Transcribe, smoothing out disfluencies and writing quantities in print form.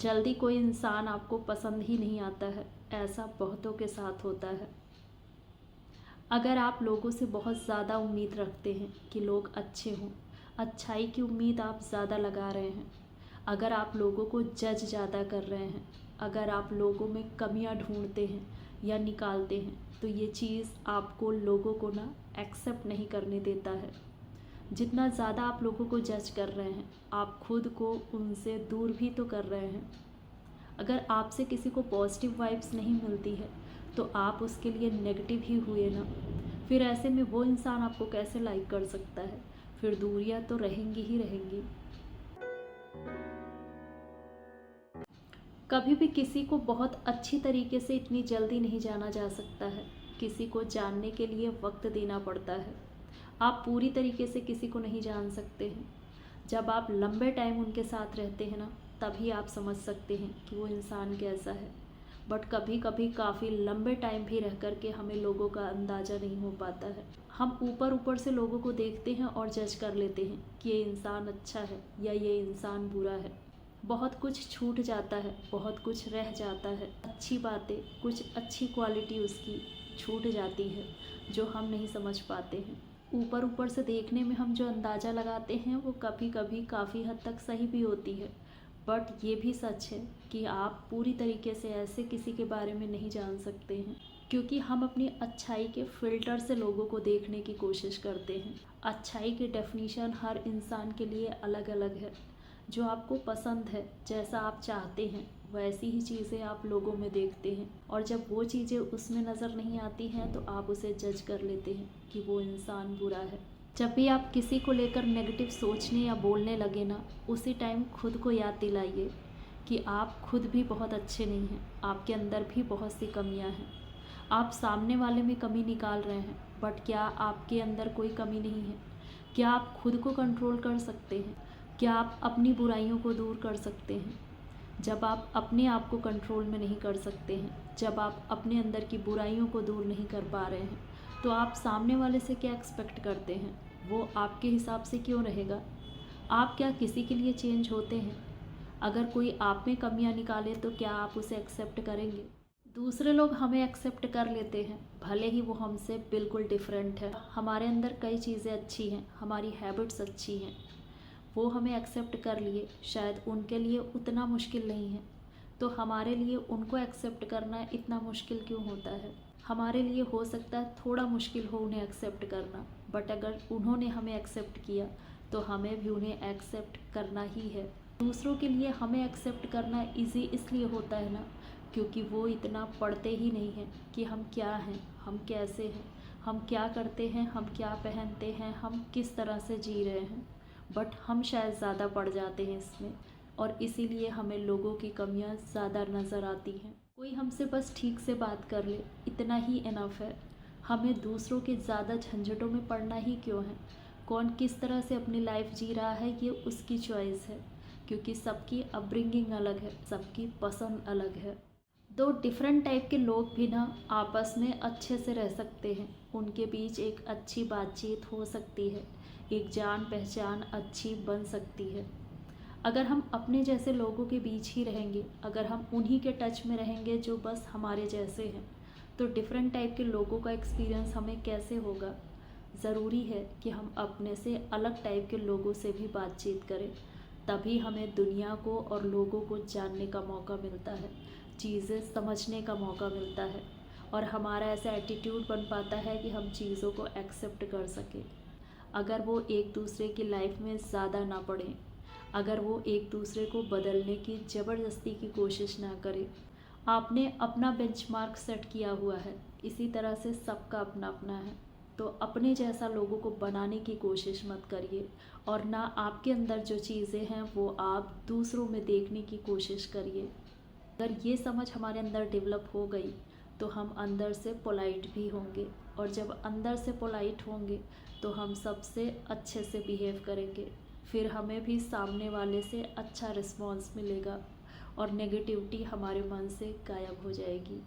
जल्दी कोई इंसान आपको पसंद ही नहीं आता है, ऐसा बहुतों के साथ होता है। अगर आप लोगों से बहुत ज़्यादा उम्मीद रखते हैं कि लोग अच्छे हों, अच्छाई की उम्मीद आप ज़्यादा लगा रहे हैं, अगर आप लोगों को जज ज़्यादा कर रहे हैं, अगर आप लोगों में कमियां ढूंढते हैं या निकालते हैं, तो ये चीज़ आपको लोगों को ना एक्सेप्ट नहीं करने देता है। जितना ज़्यादा आप लोगों को जज कर रहे हैं, आप खुद को उनसे दूर भी तो कर रहे हैं। अगर आपसे किसी को पॉजिटिव वाइब्स नहीं मिलती है तो आप उसके लिए नेगेटिव ही हुए ना। फिर ऐसे में वो इंसान आपको कैसे लाइक कर सकता है? फिर दूरियां तो रहेंगी ही रहेंगी। कभी भी किसी को बहुत अच्छी तरीके से इतनी जल्दी नहीं जाना जा सकता है। किसी को जानने के लिए वक्त देना पड़ता है। आप पूरी तरीके से किसी को नहीं जान सकते हैं। जब आप लंबे टाइम उनके साथ रहते हैं ना, तभी आप समझ सकते हैं कि वो इंसान कैसा है। बट कभी कभी काफ़ी लंबे टाइम भी रह कर के हमें लोगों का अंदाज़ा नहीं हो पाता है। हम ऊपर ऊपर से लोगों को देखते हैं और जज कर लेते हैं कि ये इंसान अच्छा है या ये इंसान बुरा है। बहुत कुछ छूट जाता है, बहुत कुछ रह जाता है। अच्छी बातें, कुछ अच्छी क्वालिटी उसकी छूट जाती है जो हम नहीं समझ पाते हैं। ऊपर ऊपर से देखने में हम जो अंदाज़ा लगाते हैं वो कभी कभी काफ़ी हद तक सही भी होती है। बट ये भी सच है कि आप पूरी तरीके से ऐसे किसी के बारे में नहीं जान सकते हैं, क्योंकि हम अपनी अच्छाई के फ़िल्टर से लोगों को देखने की कोशिश करते हैं। अच्छाई की डेफिनीशन हर इंसान के लिए अलग अलग है। जो आपको पसंद है, जैसा आप चाहते हैं, वैसी ही चीज़ें आप लोगों में देखते हैं, और जब वो चीज़ें उसमें नज़र नहीं आती हैं तो आप उसे जज कर लेते हैं कि वो इंसान बुरा है। जब भी आप किसी को लेकर नेगेटिव सोचने या बोलने लगे ना, उसी टाइम खुद को याद दिलाइए कि आप खुद भी बहुत अच्छे नहीं हैं। आपके अंदर भी बहुत सी कमियां हैं। आप सामने वाले में कमी निकाल रहे हैं, बट क्या आपके अंदर कोई कमी नहीं है? क्या आप खुद को कंट्रोल कर सकते हैं? क्या आप अपनी बुराइयों को दूर कर सकते हैं? जब आप अपने आप को कंट्रोल में नहीं कर सकते हैं, जब आप अपने अंदर की बुराइयों को दूर नहीं कर पा रहे हैं, तो आप सामने वाले से क्या एक्सपेक्ट करते हैं? वो आपके हिसाब से क्यों रहेगा? आप क्या किसी के लिए चेंज होते हैं? अगर कोई आप में कमियां निकाले तो क्या आप उसे एक्सेप्ट करेंगे? दूसरे लोग हमें एक्सेप्ट कर लेते हैं, भले ही वो हमसे बिल्कुल डिफरेंट है। हमारे अंदर कई चीज़ें अच्छी हैं, हमारी हैबिट्स अच्छी हैं, वो हमें एक्सेप्ट कर लिए। शायद उनके लिए उतना मुश्किल नहीं है, तो हमारे लिए उनको एक्सेप्ट करना इतना मुश्किल क्यों होता है? हमारे लिए हो सकता है थोड़ा मुश्किल हो उन्हें एक्सेप्ट करना, बट अगर उन्होंने हमें एक्सेप्ट किया तो हमें भी उन्हें एक्सेप्ट करना ही है। दूसरों के लिए हमें एक्सेप्ट करना इजी इसलिए होता है ना, क्योंकि वो इतना पढ़ते ही नहीं हैं कि हम क्या हैं, हम कैसे हैं, हम क्या करते हैं, हम क्या पहनते हैं, हम किस तरह से जी रहे हैं। बट हम शायद ज़्यादा पड़ जाते हैं इसमें, और इसीलिए हमें लोगों की कमियां ज़्यादा नज़र आती हैं। कोई हमसे बस ठीक से बात कर ले, इतना ही इनफ है। हमें दूसरों के ज़्यादा झंझटों में पड़ना ही क्यों है? कौन किस तरह से अपनी लाइफ जी रहा है ये उसकी चॉइस है, क्योंकि सबकी अपब्रिंगिंग अलग है, सबकी पसंद अलग है। दो डिफरेंट टाइप के लोग भी ना आपस में अच्छे से रह सकते हैं। उनके बीच एक अच्छी बातचीत हो सकती है, एक जान पहचान अच्छी बन सकती है। अगर हम अपने जैसे लोगों के बीच ही रहेंगे, अगर हम उन्हीं के टच में रहेंगे जो बस हमारे जैसे हैं, तो डिफरेंट टाइप के लोगों का एक्सपीरियंस हमें कैसे होगा? ज़रूरी है कि हम अपने से अलग टाइप के लोगों से भी बातचीत करें, तभी हमें दुनिया को और लोगों को जानने का मौका मिलता है, चीज़ें समझने का मौका मिलता है, और हमारा ऐसा एटीट्यूड बन पाता है कि हम चीज़ों को एक्सेप्ट कर सकें। अगर वो एक दूसरे की लाइफ में ज़्यादा ना पड़ें, अगर वो एक दूसरे को बदलने की ज़बरदस्ती की कोशिश ना करें। आपने अपना बेंचमार्क सेट किया हुआ है, इसी तरह से सबका अपना अपना है, तो अपने जैसा लोगों को बनाने की कोशिश मत करिए, और ना आपके अंदर जो चीज़ें हैं वो आप दूसरों में देखने की कोशिश करिए। अगर ये समझ हमारे अंदर डेवलप हो गई तो हम अंदर से पोलाइट भी होंगे, और जब अंदर से पोलाइट होंगे तो हम सबसे अच्छे से बिहेव करेंगे। फिर हमें भी सामने वाले से अच्छा रिस्पॉन्स मिलेगा और नेगेटिविटी हमारे मन से गायब हो जाएगी।